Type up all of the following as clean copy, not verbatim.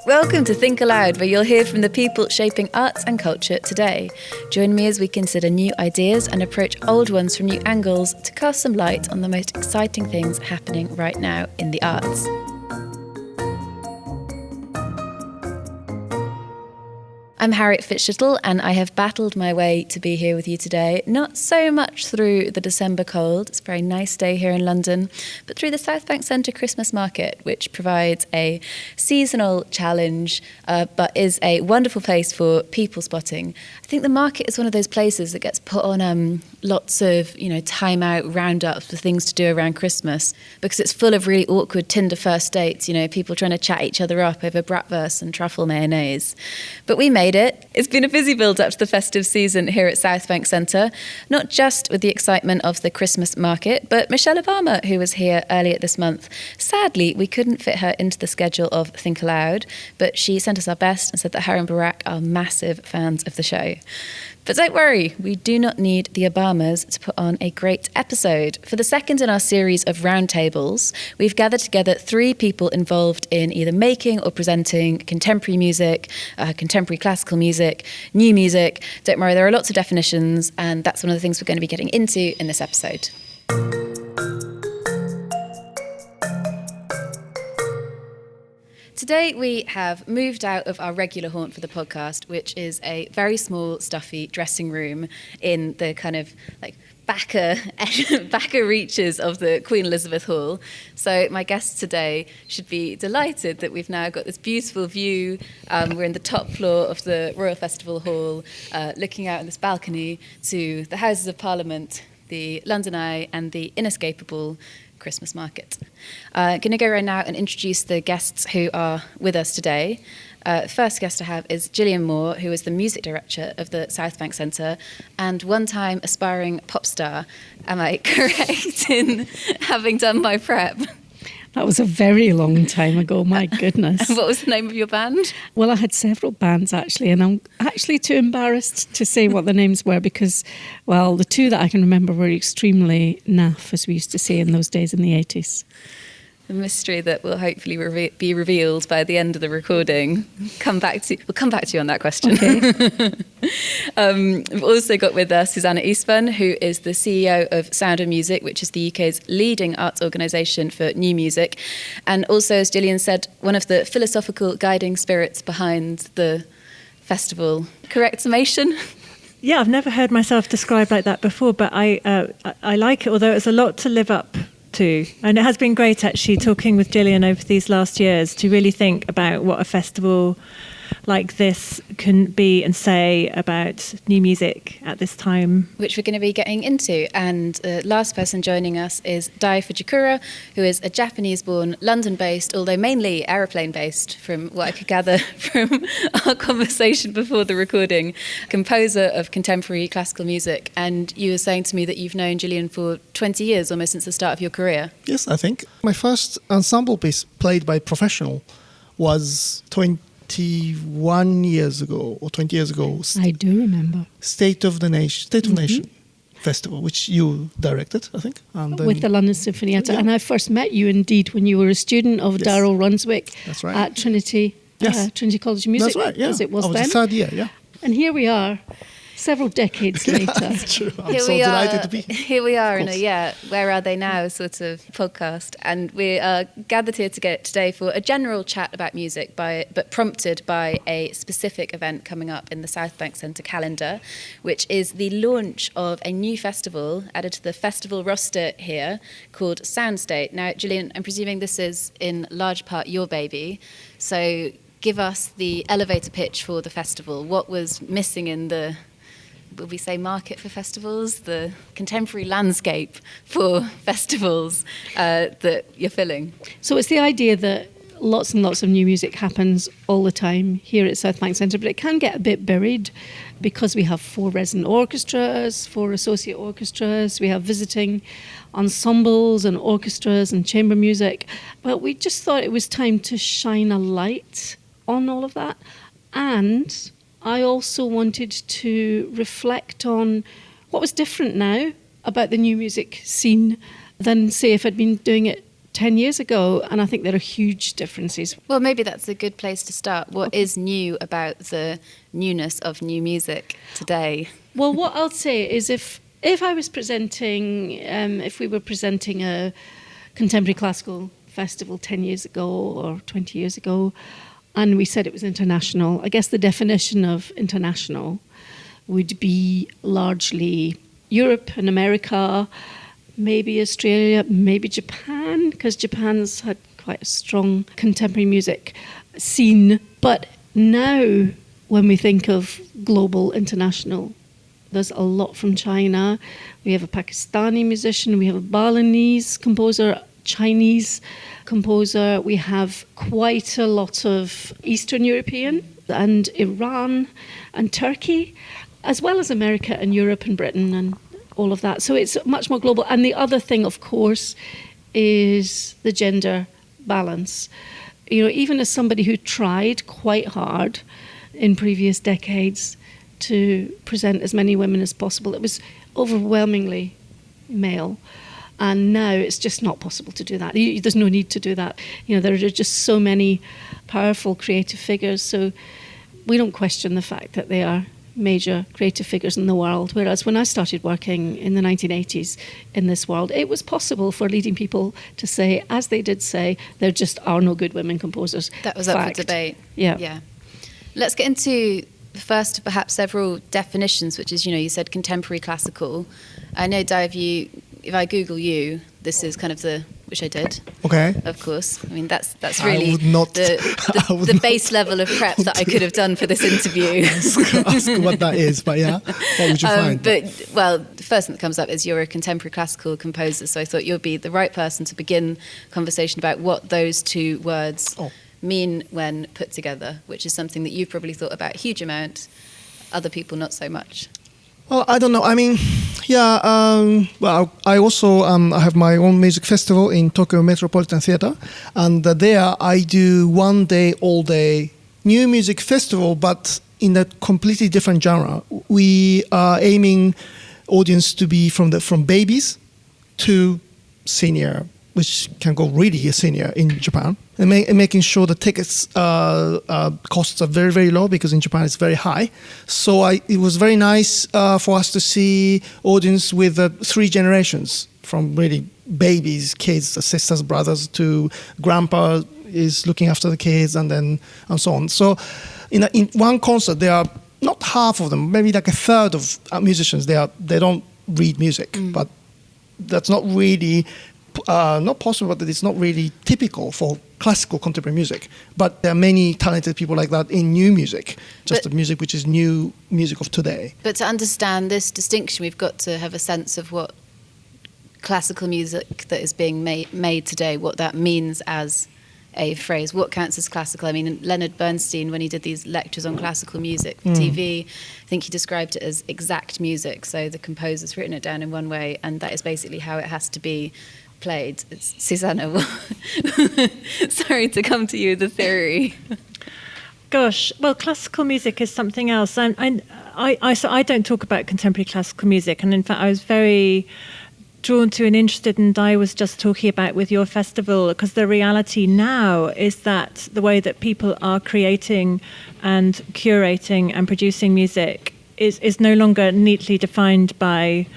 Welcome to Think Aloud, where you'll hear from the people shaping arts and culture today. Join me as we consider new ideas and approach old ones from new angles to cast some light on the most exciting things happening right now in the arts. I'm Harriet Fitzgerald, and I have battled my way to be here with you today, not so much through the December cold, it's a very nice day here in London, but through the South Bank Centre Christmas Market, which provides a seasonal challenge, but is a wonderful place for people spotting. I think the market is one of those places that gets put on lots of, time-out roundups for things to do around Christmas, because it's full of really awkward Tinder first dates, people trying to chat each other up over bratwurst and truffle mayonnaise. But we made it. It's been a busy build-up to the festive season here at South Bank Centre, not just with the excitement of the Christmas market, but Michelle Obama, who was here earlier this month. Sadly, we couldn't fit her into the schedule of Think Aloud, but she sent us our best and said that her and Barack are massive fans of the show. But don't worry, we do not need the Obamas to put on a great episode. For the second in our series of roundtables, we've gathered together 3 people involved in either making or presenting contemporary music, contemporary classical music, new music. Don't worry, there are lots of definitions, and that's one of the things we're going to be getting into in this episode. Today we have moved out of our regular haunt for the podcast, which is a very small, stuffy dressing room in the kind of backer reaches of the Queen Elizabeth Hall. So my guests today should be delighted that we've now got this beautiful view. We're in the top floor of the Royal Festival Hall, looking out on this balcony to the Houses of Parliament, the London Eye and the inescapable Christmas market. Going to go around now and introduce the guests who are with us today. First guest I have is Gillian Moore, who is the music director of the South Bank Centre and one-time aspiring pop star. Am I correct in having done my prep? That was a very long time ago, my goodness. What was the name of your band? Well, I had several bands actually, and I'm actually too embarrassed to say what the names were because, well, the 2 that I can remember were extremely naff, as we used to say in those days in the 80s. A mystery that will hopefully be revealed by the end of the recording. We'll come back to you on that question. Okay. We've also got with us Susanna Eastburn, who is the CEO of Sound of Music, which is the UK's leading arts organisation for new music, and also, as Gillian said, one of the philosophical guiding spirits behind the festival. Correct summation? Yeah, I've never heard myself described like that before, but I like it, although it's a lot to live up to. And it has been great actually talking with Gillian over these last years to really think about what a festival like this can be and say about new music at this time. Which we're going to be getting into. And the last person joining us is Dai Fujikura, who is a Japanese-born, London-based, although mainly aeroplane-based, from what I could gather from our conversation before the recording, composer of contemporary classical music. And you were saying to me that you've known Gillian for 20 years, almost since the start of your career. Yes, I think. My first ensemble piece played by professional was 21 years ago or 20 years ago. I do remember. State of Nation Festival, which you directed, I think. And with the London Sinfonietta. Yeah. And I first met you indeed when you were a student of Darryl Runswick. That's right. At Trinity, Trinity College of Music. That's right, yeah. As it was I was then. the 3rd year, yeah. And here we are, several decades later. That's true. I'm so delighted to be here. Here we are in a Where Are They Now sort of podcast. And we are gathered here today for a general chat about music, but prompted by a specific event coming up in the South Bank Centre calendar, which is the launch of a new festival added to the festival roster here called Soundstate. Now, Gillian, I'm presuming this is in large part your baby. So give us the elevator pitch for the festival. What was missing in the, would we say, market for festivals, the contemporary landscape for festivals that you're filling? So it's the idea that lots and lots of new music happens all the time here at South Bank Centre, but it can get a bit buried because we have 4 resident orchestras, 4 associate orchestras, we have visiting ensembles and orchestras and chamber music. But we just thought it was time to shine a light on all of that. And I also wanted to reflect on what was different now about the new music scene than, say, if I'd been doing it 10 years ago, and I think there are huge differences. Well, maybe that's a good place to start. What is new about the newness of new music today? Well, what I'll say is if I was presenting, if we were presenting a contemporary classical festival 10 years ago or 20 years ago, and we said it was international, I guess the definition of international would be largely Europe and America, maybe Australia, maybe Japan, because Japan's had quite a strong contemporary music scene. But now, when we think of global, international, there's a lot from China. We have a Pakistani musician, we have a Balinese composer, Chinese composer. We have quite a lot of Eastern European and Iran and Turkey, as well as America and Europe and Britain and all of that. So it's much more global. And the other thing, of course, is the gender balance. You know, even as somebody who tried quite hard in previous decades to present as many women as possible, it was overwhelmingly male. And now it's just not possible to do that. There's no need to do that. You know, there are just so many powerful creative figures. So we don't question the fact that they are major creative figures in the world. Whereas when I started working in the 1980s in this world, it was possible for leading people to say, as they did say, there just are no good women composers. That was up for debate. Yeah. Let's get into the first of perhaps several definitions, which is, you said contemporary classical. I know, Di, if I Google you, this is kind of which I did. Okay. Of course. I mean, that's really the the base level of prep that I could have done for this interview. ask what that is, but yeah, what would you find? Well, the first thing that comes up is you're a contemporary classical composer, so I thought you'd be the right person to begin conversation about what those two words mean when put together, which is something that you've probably thought about a huge amount, other people not so much. Well, I don't know. I mean, well, I also I have my own music festival in Tokyo Metropolitan Theatre, and there I do one day, all day new music festival, but in a completely different genre. We are aiming audience to be from babies to senior, which can go really senior in Japan, and making sure the tickets costs are very, very low, because in Japan it's very high. So it was very nice for us to see audience with 3 generations, from really babies, kids, sisters, brothers, to grandpa is looking after the kids, and so on. So in one concert, there are not half of them, maybe like a third of musicians. They don't read music, but that's not really. Not possible, but it's not really typical for classical contemporary music. But there are many talented people like that in new music, the music which is new music of today. But to understand this distinction, we've got to have a sense of what classical music that is being made today, what that means as a phrase. What counts as classical? I mean, Leonard Bernstein, when he did these lectures on classical music for TV, I think he described it as exact music. So the composer's written it down in one way, and that is basically how it has to be played. It's Susanna. Sorry to come to you with the theory. Gosh, well, classical music is something else. I don't talk about contemporary classical music, and in fact, I was very drawn to and interested in Di was just talking about with your festival, because the reality now is that the way that people are creating and curating and producing music is no longer neatly defined by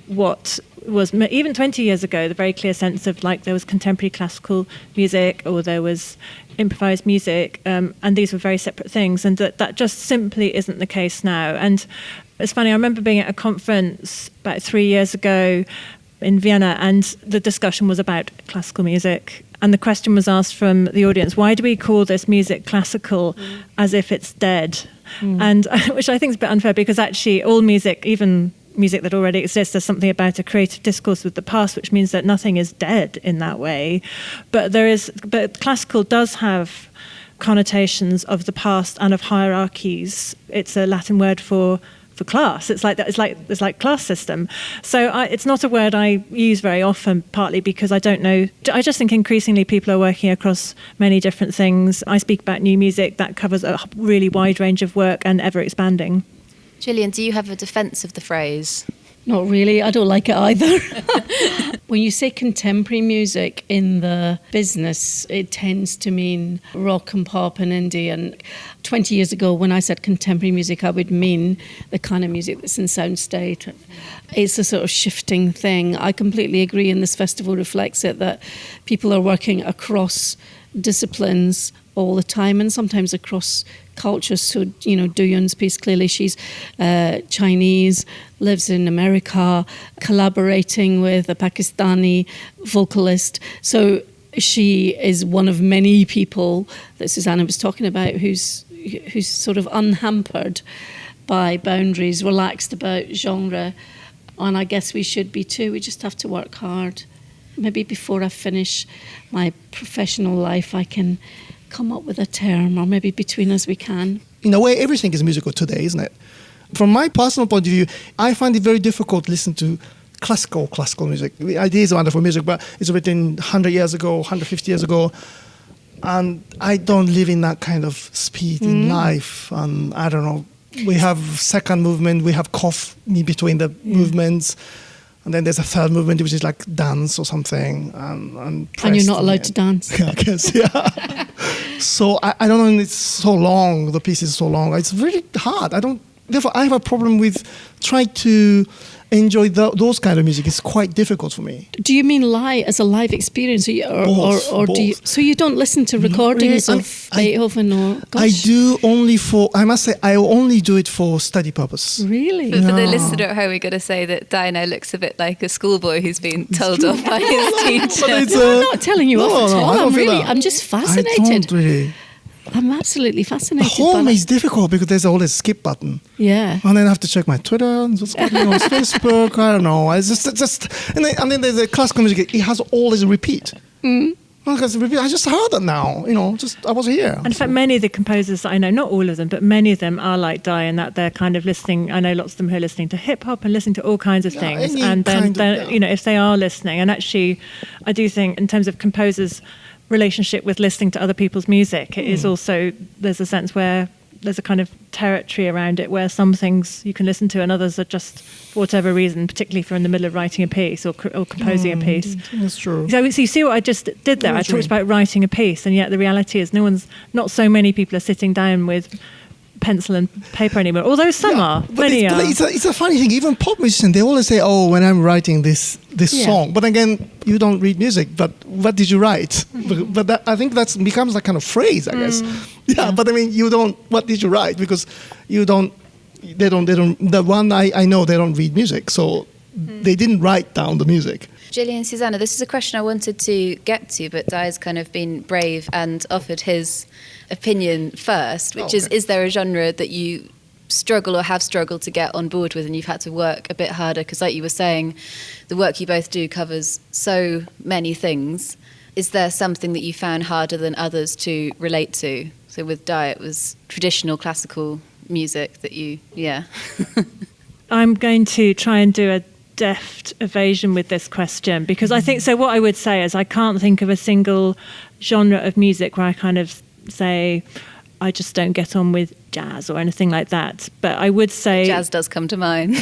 what was, even 20 years ago, the very clear sense of, like, there was contemporary classical music or there was improvised music, and these were very separate things, and that just simply isn't the case now. And it's funny, I remember being at a conference about 3 years ago in Vienna, and the discussion was about classical music, and the question was asked from the audience, why do we call this music classical as if it's dead? And which I think is a bit unfair, because actually all music, even music that already exists, there's something about a creative discourse with the past, which means that nothing is dead in that way. But classical does have connotations of the past and of hierarchies. It's a Latin word for class. It's like that. It's like class system. So it's not a word I use very often, partly because I don't know. I just think increasingly people are working across many different things. I speak about new music that covers a really wide range of work and ever expanding. Gillian, do you have a defence of the phrase? Not really. I don't like it either. When you say contemporary music in the business, it tends to mean rock and pop and indie. And 20 years ago, when I said contemporary music, I would mean the kind of music that's in Soundstate. It's a sort of shifting thing. I completely agree, and this festival reflects it, that people are working across disciplines all the time, and sometimes across cultures. So, you know, Duyun's piece, clearly she's Chinese, lives in America, collaborating with a Pakistani vocalist. So she is one of many people that Susanna was talking about who's sort of unhampered by boundaries, relaxed about genre. And I guess we should be too. We just have to work hard. Maybe before I finish my professional life, I can come up with a term, or maybe between us we can. In a way, everything is musical today, isn't it? From my personal point of view, I find it very difficult to listen to classical music. The idea is wonderful music, but it's written 100 years ago, 150 years ago, and I don't live in that kind of speed in life. And I don't know, we have second movement, we have cough in between the movements, and then there's a third movement which is like dance or something. And you're not allowed to dance. Yeah, I guess, yeah. So I don't know, and it's so long, the piece is so long. It's really hard. Therefore, I have a problem with trying to enjoy those kind of music. It's quite difficult for me. Do you mean as a live experience, or do you? So you don't listen to recordings of Beethoven or? Gosh. I do only I must say, I only do it for study purpose. Really? But for the listener at home, we've got to say that Dino looks a bit like a schoolboy who's been told off by his teacher. I'm not telling you off at all. I'm just fascinated. I don't really. I'm absolutely fascinated. Home is difficult because there's always a skip button. Yeah. And then I have to check my Twitter and what's going on Facebook. I don't know. It's just and then there's a classical music. It has always a repeat. Because I just heard that now. You know, I was here. And in fact, many of the composers that I know, not all of them, but many of them are like Di in that they're kind of listening. I know lots of them who are listening to hip hop and listening to all kinds of things. And then you know, if they are listening, and actually, I do think in terms of composers' relationship with listening to other people's music, it is also, there's a sense where there's a kind of territory around it where some things you can listen to and others are just, for whatever reason, particularly if you're in the middle of writing a piece or composing a piece. That's true. So you see what I just did there? I talked about writing a piece, and yet the reality is not so many people are sitting down with pencil and paper anymore, although some are. But it's a funny thing. Even pop musicians, they always say, "Oh, when I'm writing this song," but again, you don't read music. But what did you write? But I think that becomes a kind of phrase, I guess. Yeah, but I mean, you don't. What did you write? Because you don't. They don't. The one I know, they don't read music, so they didn't write down the music. Gillian, Susanna, this is a question I wanted to get to, but Di's kind of been brave and offered his opinion first, which is there a genre that you struggle or have struggled to get on board with and you've had to work a bit harder? Because like you were saying, the work you both do covers so many things. Is there something that you found harder than others to relate to? So with Di, it was traditional classical music that you, I'm going to try and do a deft evasion with this question, because I think, so what I would say is I can't think of a single genre of music where I kind of say I just don't get on with jazz or anything like that. But I would say jazz does come to mind.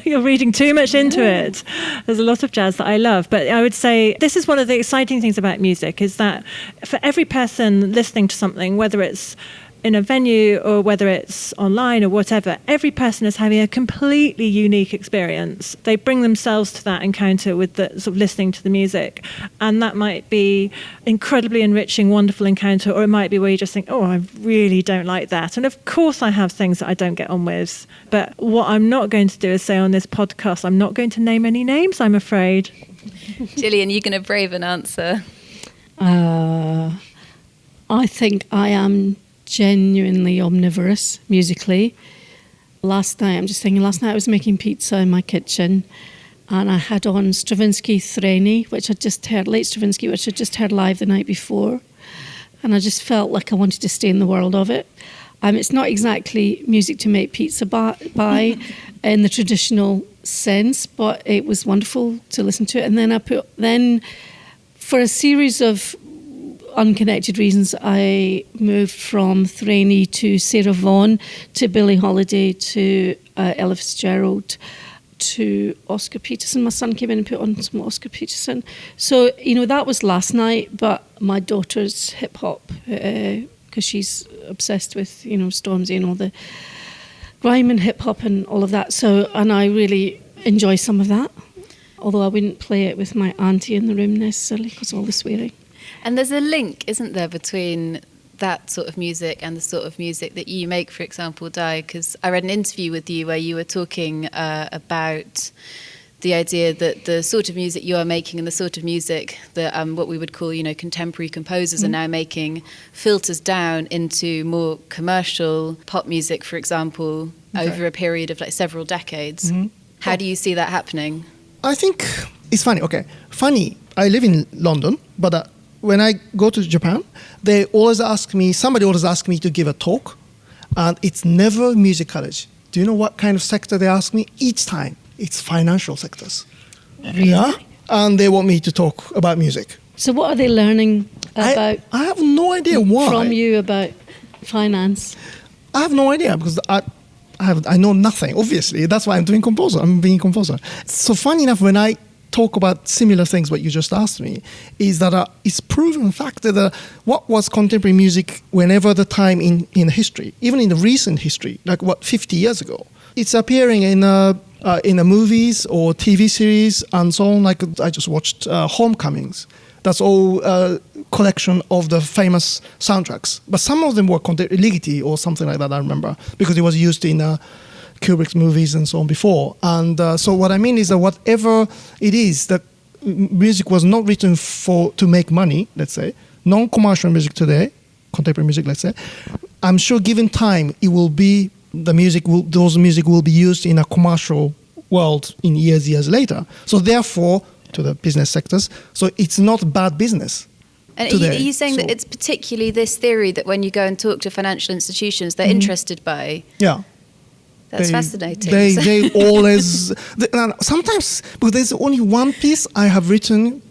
You're reading too much into it. There's a lot of jazz that I love, but I would say this is one of the exciting things about music, is that for every person listening to something, whether it's in a venue or whether it's online or whatever, every person is having a completely unique experience. They bring themselves to that encounter with the sort of listening to the music, and that might be incredibly enriching, wonderful encounter, or it might be where you just think, oh, I really don't like that. And of course I have things that I don't get on with, but what I'm not going to do is say on this podcast, I'm not going to name any names, I'm afraid. Gillian, you're going to brave an answer. I think I am genuinely omnivorous musically. Last night I was making pizza in my kitchen, and I had on Stravinsky Threni, which I'd just heard, late Stravinsky, which I'd just heard live the night before, and I just felt like I wanted to stay in the world of it. It's not exactly music to make pizza by in the traditional sense, but it was wonderful to listen to it. And then for a series of unconnected reasons, I moved from Threni to Sarah Vaughan to Billie Holiday to Ella Fitzgerald to Oscar Peterson. My son came in and put on some Oscar Peterson. So, that was last night, but my daughter's hip-hop, because she's obsessed with, Stormzy and all the grime and hip-hop and all of that. So, and I really enjoy some of that, although I wouldn't play it with my auntie in the room necessarily because of all the swearing. And there's a link, isn't there, between that sort of music and the sort of music that you make, for example, Di? Because I read an interview with you where you were talking about the idea that the sort of music you are making and the sort of music that what we would call, contemporary composers are now making filters down into more commercial pop music, for example, over a period of like several decades. How do you see that happening? I think it's funny. Okay, funny. I live in London, but when I go to Japan, somebody always asks me to give a talk, and it's never music college. Do you know what kind of sector they ask me? Each time, it's financial sectors. Really? Yeah, and they want me to talk about music. So what are they learning about? I have no idea why. From you about finance? I have no idea because I know nothing. Obviously, that's why I'm being composer. So funny enough, when I talk about similar things, what you just asked me, is that it's proven fact that what was contemporary music whenever the time in history, even in the recent history, like 50 years ago, it's appearing in the movies or TV series and so on. Like I just watched Homecomings. That's all collection of the famous soundtracks. But some of them were Ligeti or something like that, I remember, because it was used in Kubrick's movies and so on before. And so what I mean is that whatever it is, that music was not written to make money, let's say, non-commercial music today, contemporary music, let's say, I'm sure given time, it will be, those music will be used in a commercial world in years later. So therefore, to the business sectors, so it's not bad business. And today. are you saying that it's particularly this theory that when you go and talk to financial institutions, they're interested by? Yeah. That's fascinating. They always... sometimes, because there's only one piece I have written,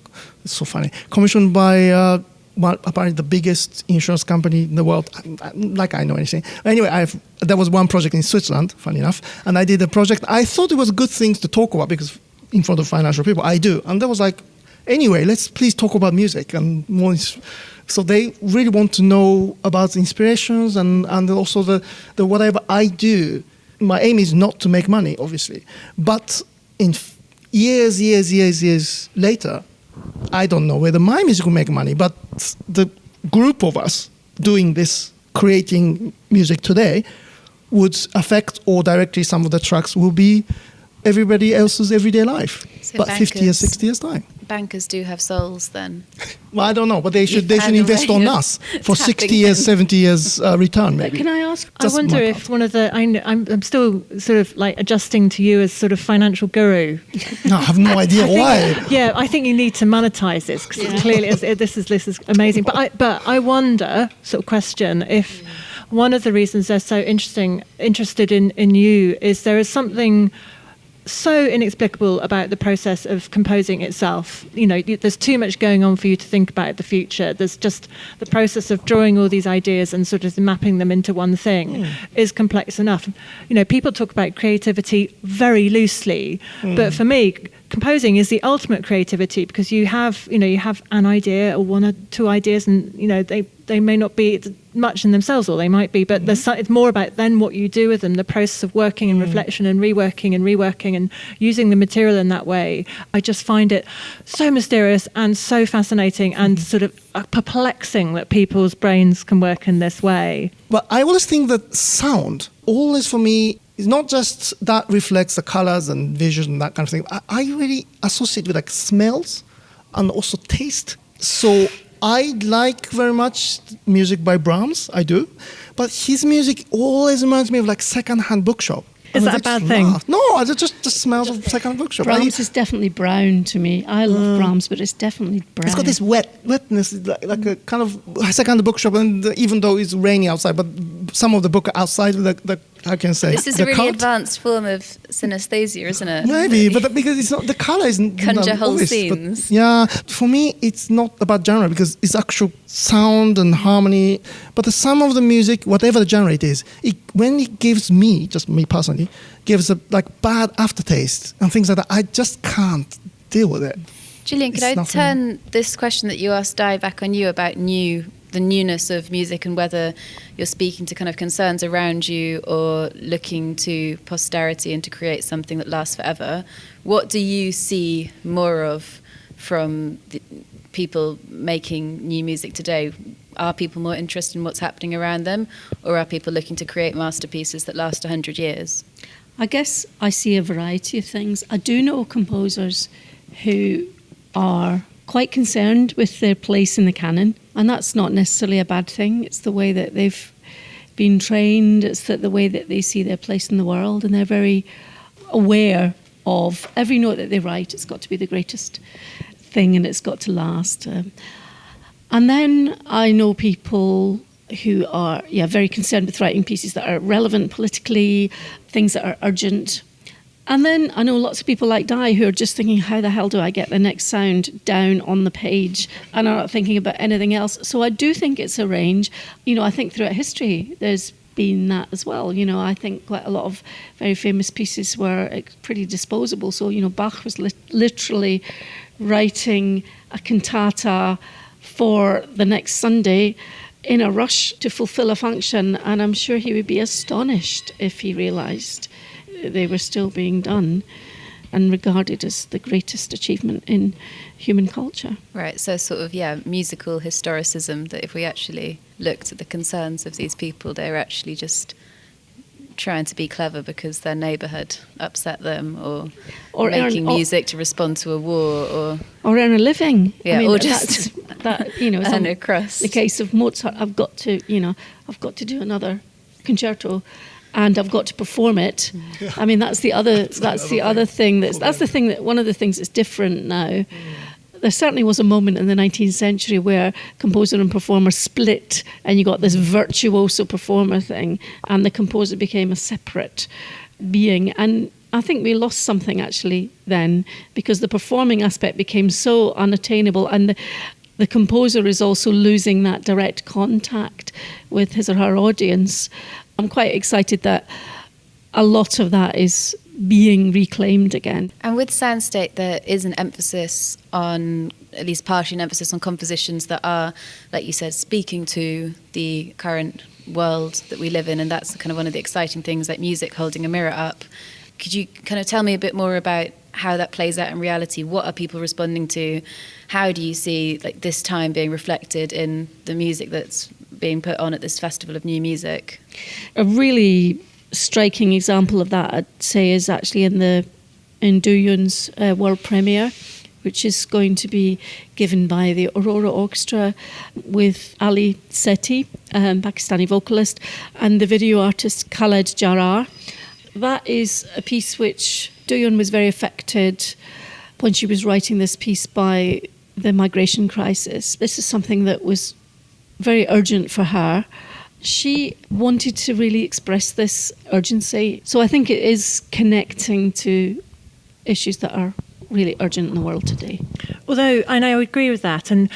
it's so funny, commissioned by apparently the biggest insurance company in the world, like I know anything. Anyway, there was one project in Switzerland, funny enough, and I did a project. I thought it was good things to talk about because in front of financial people, I do. And that was like, anyway, let's please talk about music and more. So they really want to know about the inspirations and also the whatever I do. My aim is not to make money, obviously. But in years later, I don't know whether my music will make money, but the group of us doing this, creating music today, would affect or directly some of the tracks will be everybody else's everyday life. So but 50 years, 60 years time. Bankers do have souls then. Well, I don't know, but they should invest on us for 60 years, 70 years return, maybe. Can I ask? I wonder if one of the... I'm still sort of like adjusting to you as sort of financial guru. No, I have no idea why. Yeah, I think you need to monetize this because clearly this is amazing. But I wonder, sort of question, if one of the reasons they're so interested in you is there is something so inexplicable about the process of composing itself. There's too much going on for you to think about the future. There's just the process of drawing all these ideas and sort of mapping them into one thing is complex enough. People talk about creativity very loosely, but for me, composing is the ultimate creativity because you have an idea or one or two ideas, and they may not be much in themselves, or they might be, but it's more about then what you do with them, the process of working and reflection and reworking and using the material in that way. I just find it so mysterious and so fascinating and sort of perplexing that people's brains can work in this way. But I always think that sound, always for me, is not just that reflects the colors and vision and that kind of thing. I really associate with like smells and also taste. So I like very much music by Brahms, I do. But his music always reminds me of like second-hand bookshop. Is that a bad thing? No, it just smells of second-hand bookshop. Brahms is definitely brown to me. I love Brahms, but it's definitely brown. It's got this wetness, like a kind of second-hand bookshop, and even though it's rainy outside, but some of the book outside the how can I say This is the a really cult. advanced form of synesthesia, isn't it? Maybe, but because it's not the color isn't Conjure whole always, scenes. But yeah, for me, it's not about genre because it's actual sound and harmony. But the sum of the music, whatever the genre it is, when it gives me, just me personally, gives a like bad aftertaste and things like that. I just can't deal with it. Gillian, could It's I nothing. turn this question that you asked Di back on you about the newness of music and whether you're speaking to kind of concerns around you or looking to posterity and to create something that lasts forever. What do you see more of from the people making new music today? Are people more interested in what's happening around them, or are people looking to create masterpieces that last 100 years? I guess I see a variety of things. I do know composers who are quite concerned with their place in the canon, and that's not necessarily a bad thing. It's the way that they've been trained, it's the way that they see their place in the world, and they're very aware of every note that they write. It's got to be the greatest thing and it's got to last. And then I know people who are very concerned with writing pieces that are relevant politically, things that are urgent. And then I know lots of people like Di who are just thinking, how the hell do I get the next sound down on the page, and are not thinking about anything else. So I do think it's a range. I think throughout history there's been that as well. I think quite a lot of very famous pieces were pretty disposable. So, Bach was literally writing a cantata for the next Sunday in a rush to fulfill a function, and I'm sure he would be astonished if he realised they were still being done and regarded as the greatest achievement in human culture. Right, so sort of, musical historicism, that if we actually looked at the concerns of these people, they're actually just trying to be clever because their neighbour had upset them, or making music to respond to a war, or earn a living. Yeah, or just earn a crust. The case of Mozart, I've got to do another concerto, and I've got to perform it. Yeah. I mean, that's the other thing. That's the thing that one of the things that's different now. There certainly was a moment in the 19th century where composer and performer split, and you got this virtuoso performer thing, and the composer became a separate being. And I think we lost something actually then, because the performing aspect became so unattainable, and the composer is also losing that direct contact with his or her audience. I'm quite excited that a lot of that is being reclaimed again. And with Soundstate, there is an emphasis on, at least partially an emphasis on compositions that are, like you said, speaking to the current world that we live in, and that's kind of one of the exciting things, like music holding a mirror up. Could you kind of tell me a bit more about how that plays out in reality? What are people responding to? How do you see like this time being reflected in the music that's being put on at this Festival of New Music? A really striking example of that, I'd say, is actually in Do Hyun's world premiere, which is going to be given by the Aurora Orchestra with Ali Sethi, Pakistani vocalist, and the video artist Khaled Jarrar. That is a piece which Do Hyun was very affected when she was writing this piece by the migration crisis. This is something that was very urgent for her. She wanted to really express this urgency. So I think it is connecting to issues that are really urgent in the world today. Although, and I agree with that, and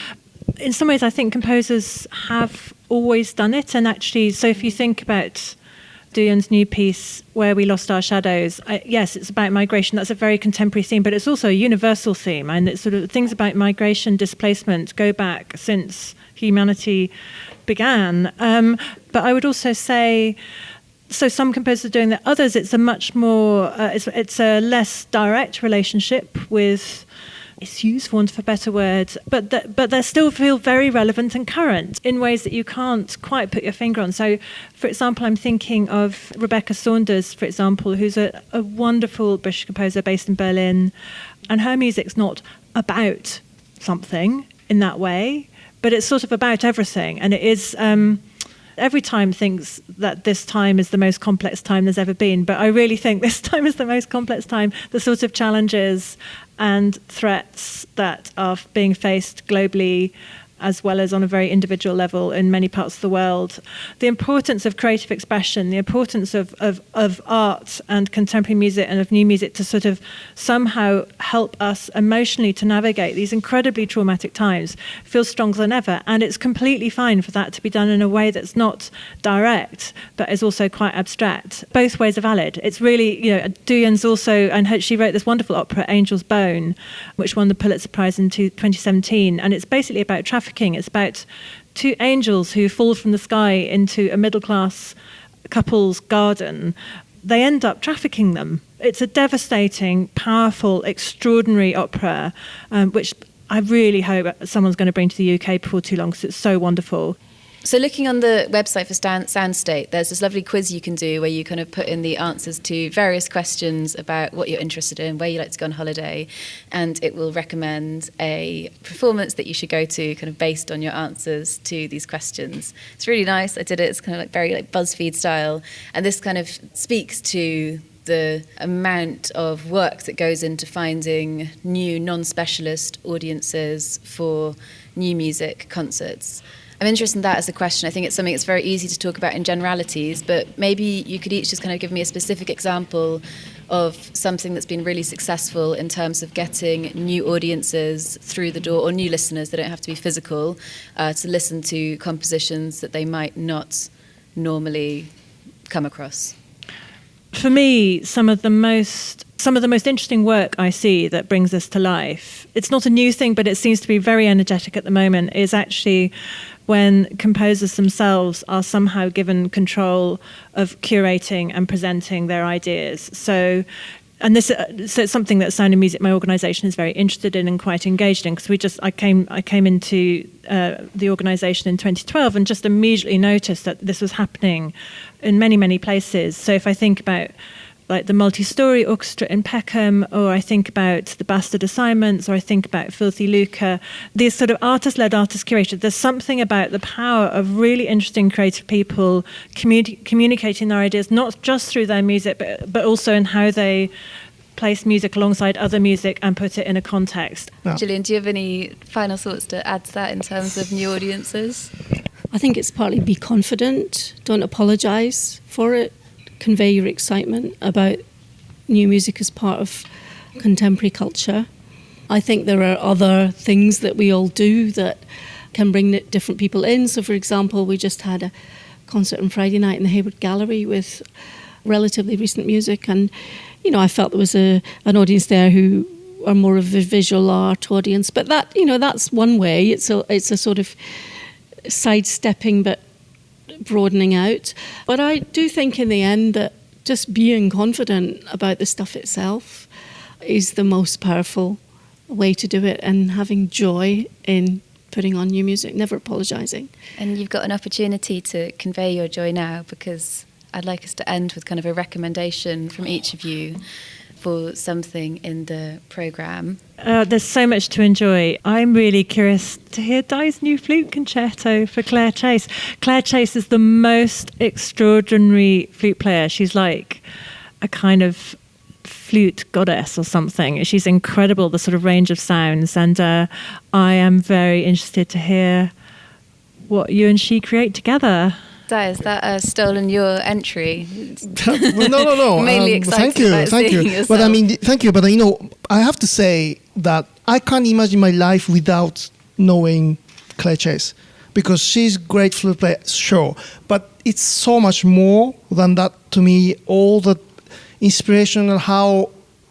in some ways I think composers have always done it, and actually, so if you think about Do Hyun's new piece, Where We Lost Our Shadows, yes, it's about migration. That's a very contemporary theme, but it's also a universal theme, and it's sort of things about migration, displacement go back since humanity began. But I would also say, so some composers are doing that. Others, it's a much more, it's a less direct relationship with issues, for want of a better word, but they still feel very relevant and current in ways that you can't quite put your finger on. So, for example, I'm thinking of Rebecca Saunders, for example, who's a wonderful British composer based in Berlin, and her music's not about something in that way, but it's sort of about everything, and it is... Every time thinks that this time is the most complex time there's ever been, but I really think this time is the most complex time. The sort of challenges and threats that are being faced globally as well as on a very individual level in many parts of the world. The importance of creative expression, the importance of art and contemporary music and of new music to sort of somehow help us emotionally to navigate these incredibly traumatic times feels stronger than ever. And it's completely fine for that to be done in a way that's not direct, but is also quite abstract. Both ways are valid. It's really, Duyan's also, and she wrote this wonderful opera, Angel's Bone, which won the Pulitzer Prize in 2017. And it's basically about trafficking. It's about two angels who fall from the sky into a middle-class couple's garden. They end up trafficking them. It's a devastating, powerful, extraordinary opera, which I really hope someone's going to bring to the UK before too long, because it's so wonderful. So looking on the website for Soundstate, there's this lovely quiz you can do where you kind of put in the answers to various questions about what you're interested in, where you like to go on holiday, and it will recommend a performance that you should go to kind of based on your answers to these questions. It's really nice. I did it. It's kind of like very like BuzzFeed style. And this kind of speaks to the amount of work that goes into finding new non-specialist audiences for new music concerts. I'm interested in that as a question. I think it's something that's very easy to talk about in generalities, but maybe you could each just kind of give me a specific example of something that's been really successful in terms of getting new audiences through the door, or new listeners, they don't have to be physical, to listen to compositions that they might not normally come across. For me, some of the most interesting work I see that brings this to life, it's not a new thing, but it seems to be very energetic at the moment, is actually when composers themselves are somehow given control of curating and presenting their ideas. So it's something that Sound and Music, my organisation, is very interested in and quite engaged in, because I came into the organisation in 2012 and just immediately noticed that this was happening in many, many places. So if I think about like the multi-story orchestra in Peckham, or I think about the Bastard Assignments, or I think about Filthy Lucre, these sort of artist-led, artist-curated, there's something about the power of really interesting creative people communicating their ideas, not just through their music, but also in how they place music alongside other music and put it in a context. Yeah. Gillian, do you have any final thoughts to add to that in terms of new audiences? I think it's partly be confident, don't apologise for it, convey your excitement about new music as part of contemporary culture. I think there are other things that we all do that can bring different people in. So, for example, we just had a concert on Friday night in the Hayward Gallery with relatively recent music, and I felt there was an audience there who are more of a visual art audience. But that's one way. It's a sort of sidestepping, but broadening out. But I do think in the end that just being confident about the stuff itself is the most powerful way to do it, and having joy in putting on new music, never apologising. And you've got an opportunity to convey your joy now, because I'd like us to end with kind of a recommendation from each of you for something in the programme. There's so much to enjoy. I'm really curious to hear Di's new flute concerto for Claire Chase. Claire Chase is the most extraordinary flute player. She's like a kind of flute goddess or something. She's incredible, the sort of range of sounds. And I am very interested to hear what you and she create together. Di, has that stolen your entry? Well, no. Mainly excited about seeing yourself. But thank you. But I have to say that I can't imagine my life without knowing Claire Chase, because she's great flute player, sure, but it's so much more than that to me. All the inspiration and how,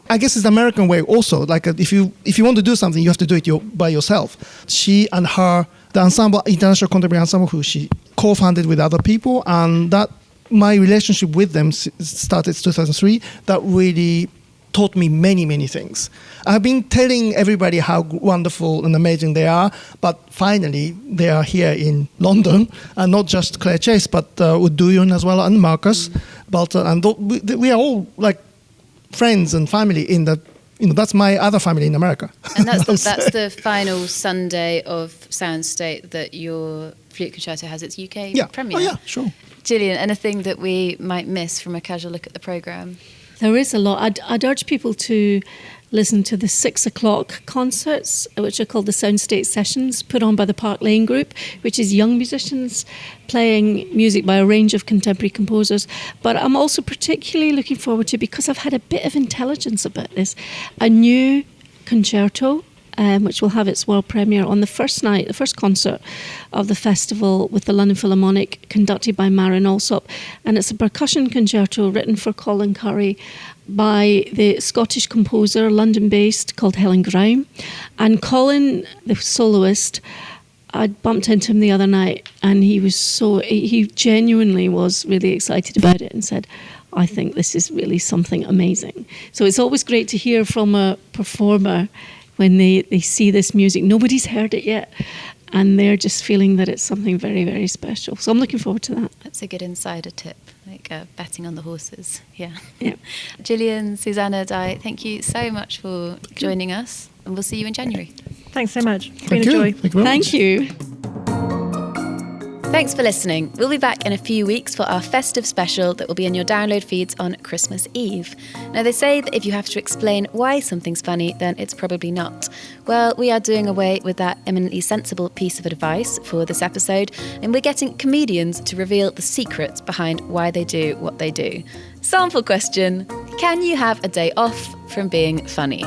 I guess it's the American way also. Like if you want to do something, you have to do it by yourself. She and her, the ensemble, International Contemporary Ensemble, who she co-founded with other people, and that my relationship with them started 2003. That really taught me many, many things. I've been telling everybody how wonderful and amazing they are, but finally they are here in London, and not just Claire Chase, but Wood Duyon as well, and Marcus Balter, and we are all like friends and family in that. That's my other family in America. And that's the final Sunday of Soundstate that your flute concerto has its UK premiere. Oh yeah, sure. Gillian, anything that we might miss from a casual look at the programme? There is a lot. I'd urge people to listen to the 6 o'clock concerts, which are called the Soundstate Sessions, put on by the Park Lane Group, which is young musicians playing music by a range of contemporary composers. But I'm also particularly looking forward to, because I've had a bit of intelligence about this, a new concerto, which will have its world premiere on the first night, the first concert of the festival, with the London Philharmonic, conducted by Maren Alsop. And it's a percussion concerto written for Colin Currie by the Scottish composer, London-based, called Helen Graum. And Colin, the soloist, I bumped into him the other night, and he genuinely was really excited about it and said, I think this is really something amazing. So it's always great to hear from a performer when they see this music. Nobody's heard it yet, and they're just feeling that it's something very, very special. So I'm looking forward to that. That's a good insider tip, like betting on the horses. Yeah. Yeah. Gillian, Susanna, Di, thank you so much for joining us, and we'll see you in January. Thanks so much. It's Thank been a you. joy. Thank you very much. Thank you. Thanks for listening. We'll be back in a few weeks for our festive special that will be in your download feeds on Christmas Eve. Now, they say that if you have to explain why something's funny, then it's probably not. Well, we are doing away with that eminently sensible piece of advice for this episode, and we're getting comedians to reveal the secret behind why they do what they do. Sample question: can you have a day off from being funny?